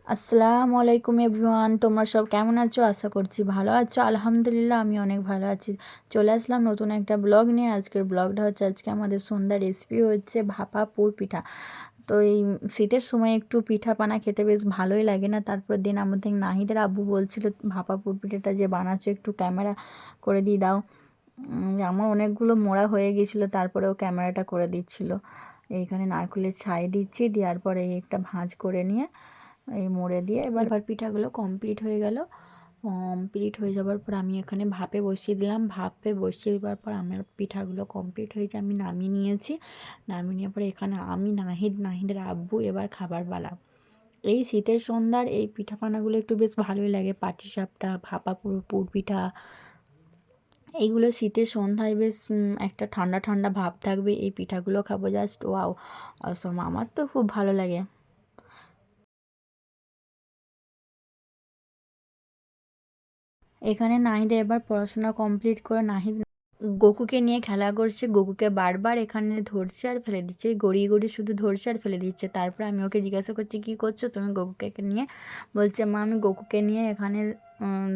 আসসালামু আলাইকুম এভরিওয়ান, তোমরা সব কেমন আছো? আশা করছি ভালো আছো। আলহামদুলিল্লাহ আমি অনেক ভালো আছি। চলে আসলাম নতুন একটা ব্লগ নিয়ে। আজকের ব্লগটা হচ্ছে, আজকে আমাদের সন্ধ্যার রেসিপি হচ্ছে ভাপা পুর পিঠা। তো এই শীতের সময় একটু পিঠা পানা খেতে বেশ ভালোই লাগে না? তারপর দিন আমাদের নাহিদের আব্বু বলছিল ভাপা পুর পিঠাটা যে বানাচ্ছো একটু ক্যামেরা করে দিয়ে দাও। আমার অনেকগুলো মোড়া হয়ে গিয়েছিলো, তারপরেও ক্যামেরাটা করে দিচ্ছিল। এইখানে নারকেলের ছাই দিচ্ছি, দেওয়ার পরে একটা ভাঁজ করে নিয়ে এই মোড়ে দিয়ে এবার পিঠাগুলো কমপ্লিট হয়ে গেল। কমপ্লিট হয়ে যাওয়ার পর আমি এখানে ভাপে বসিয়ে দিলাম। ভাপে বসিয়ে দেওয়ার পর আমার পিঠাগুলো কমপ্লিট হয়েছে, আমি নামিয়ে নিয়েছি। নামিয়ে নেওয়ার পরে এখানে আমি নাহিদের আব্বু এবার খাবার পালা। এই শীতের সন্ধ্যার এই পিঠাপানাগুলো একটু বেশ ভালোই লাগে। পাটিসাপটা, ভাপা পুর পুর পিঠা, এইগুলো শীতের সন্ধ্যায় বেশ একটা ঠান্ডা ঠান্ডা ভাব থাকবে। এই পিঠাগুলো খাবো, জাস্ট ওয়াও অসম। আমার তো খুব ভালো লাগে। এখানে নাহিদের এবার পড়াশোনা কমপ্লিট করে নাহিদ গোকুকে নিয়ে খেলা করছে। গোকুকে বারবার এখানে ধরছে আর ফেলে দিচ্ছে, গড়িয়ে গড়িয়ে শুধু ধরছে আর ফেলে দিচ্ছে। তারপর আমি ওকে জিজ্ঞাসা করছি, কী করছো তুমি গোকুকে নিয়ে? বলছে, মা আমি গোকুকে নিয়ে এখানে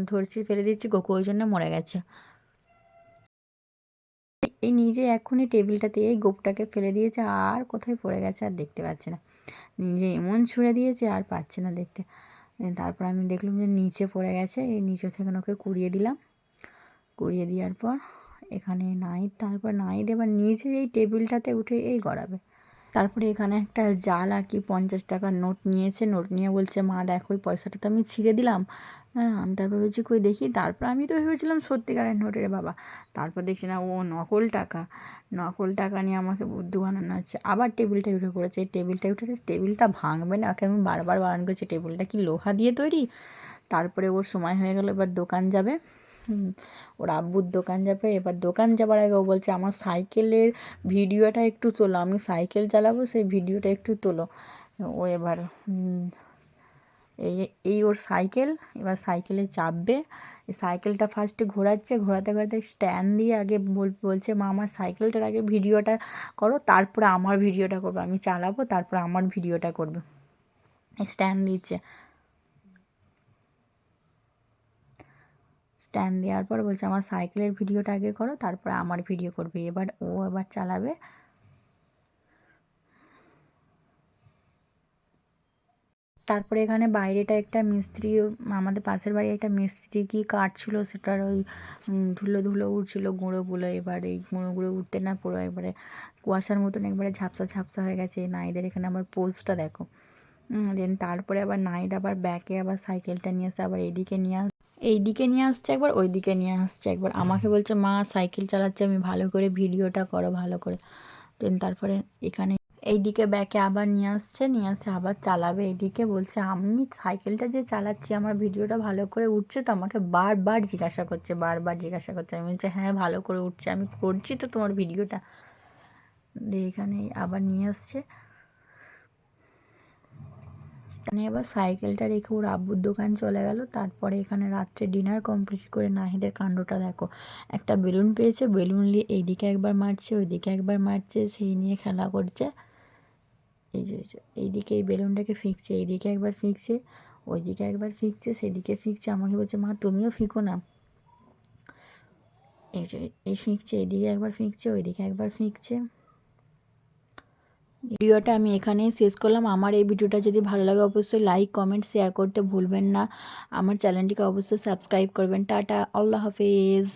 ধরছি ফেলে দিচ্ছি, গোকু ওই জন্য মরে গেছে। এই নিজে এখনই টেবিলটাতে এই গোপটাকে ফেলে দিয়েছে, আর কোথায় পড়ে গেছে আর দেখতে পাচ্ছে না। নিজে এমন ছুঁড়ে দিয়েছে আর পাচ্ছে না দেখতে। তারপর আমি দেখলাম যে নিচে পড়ে গেছে, এই নিচে থেকে ওকে কুড়িয়ে দিলাম। কুড়িয়ে দেওয়ার পর এখানে তারপর নাহিদ এবার নিচে এই টেবিলটাতে উঠে এই গড়াবে। তারপরে এখানে একটা জাল আর কি 50 টাকার নোট নিয়েছে। নোট নিয়ে বলছে, মা দেখো ওই পয়সাটা তো আমি ছিঁড়ে দিলাম। হ্যাঁ, আমি তারপর বলছি, কই দেখি। তারপর আমি তো ভেবেছিলাম সত্যিকারের নোটের বাবা। তারপর দেখছি না, ও নকল টাকা। নকল টাকা নিয়ে আমাকে বুদ্ধু বানানো হচ্ছে। আবার টেবিলটা উঠে পড়েছে। এই টেবিলটা উঠে, টেবিলটা ভাঙবে না, ওকে আমি বারবার বারণ করছি, টেবিলটা কি লোহা দিয়ে তৈরি? তারপরে ওর সময় হয়ে গেল, এবার দোকান যাবে। ওর আব্বুর দোকান যাবে। এবার দোকান যাবার আগে ও বলছে, আমার সাইকেলের ভিডিওটা একটু তোলো, আমি সাইকেল চালাবো, সেই ভিডিওটা একটু তোলো। ও এবার এই এই ওর সাইকেল, এবার সাইকেলে চাপবে। এই সাইকেলটা ফার্স্টে ঘোরাচ্ছে, ঘোরাতে ঘোরাতে স্ট্যান্ড দিয়ে আগে বলছে, মা আমার সাইকেলটার আগে ভিডিওটা করো, তারপরে আমার ভিডিওটা করবো, আমি চালাবো তারপরে আমার ভিডিওটা করবে। স্ট্যান্ড দিচ্ছে। স্ট্যান্ড দেওয়ার পর বলছে, আমার সাইকেলের ভিডিওটা আগে করো তারপরে আমার ভিডিও করবে। এবার ও এবার চালাবে। তারপরে এখানে বাইরেটা একটা মিস্ত্রি, আমাদের পাশের বাড়ি একটা মিস্ত্রি কি কাটছিল, সেটার ওই ধুলো ধুলো উঠছিল, গুঁড়োগুলো। এবার এই গুঁড়োগুলো উঠতে না পুরো একবারে কুয়াশার মতন একবারে ঝাপসা ঝাপসা হয়ে গেছে। নাইদের এখানে আবার পোজটা দেখো। দেন তারপরে আবার নাইদ আবার ব্যাকে আবার সাইকেলটা নিয়ে আসছে, আবার এইদিকে নিয়ে আসছে একবার, ওইদিকে নিয়ে আসছে একবার। আমাকে বলছে, মা সাইকেল চালাচ্ছে, আমি ভালো করে ভিডিওটা করো ভালো করে। দেন তারপরে এখানে এইদিকে ব্যাকে আবার নিয়ে আসছে, নিয়ে আসছে আবার চালাবে। এইদিকে বলছে, আমি সাইকেলটা যে চালাচ্ছি আমার ভিডিওটা ভালো করে উঠছে তো? আমাকে বারবার জিজ্ঞাসা করছে, বারবার জিজ্ঞাসা করছে। আমি বলছি, হ্যাঁ ভালো করে উঠছে, আমি করছি তো তোমার ভিডিওটা। দিয়ে এখানে আবার নিয়ে আসছে। এখানে এবার সাইকেলটা রেখে ওর আব্বুর দোকান চলে গেল। তারপরে এখানে রাত্রে ডিনার কমপ্লিট করে নাহিদের কাণ্ডটা দেখো। একটা বেলুন পেয়েছে, বেলুন নিয়ে এইদিকে একবার মারছে, ওইদিকে একবার মারছে, সেই নিয়ে খেলা করছে। এই যে এইদিকে এই বেলুনটাকে ফিকছে, এইদিকে একবার ফিকছে, ওইদিকে একবার ফিকছে, সেদিকে ফিকছে। আমাকে বলছে, মা তুমিও ফিকো না। এই যে এই ফিকছে, এইদিকে একবার ফিকছে, ওইদিকে একবার ফিকছে। ভিডিওটা আমি এখানেই শেষ করলাম। আমার এই ভিডিওটা যদি ভালো লাগে অবশ্যই লাইক কমেন্ট শেয়ার করতে ভুলবেন না। আমার চ্যানেলটিকে অবশ্যই সাবস্ক্রাইব করবেন। টাটা, আল্লাহ হাফেজ।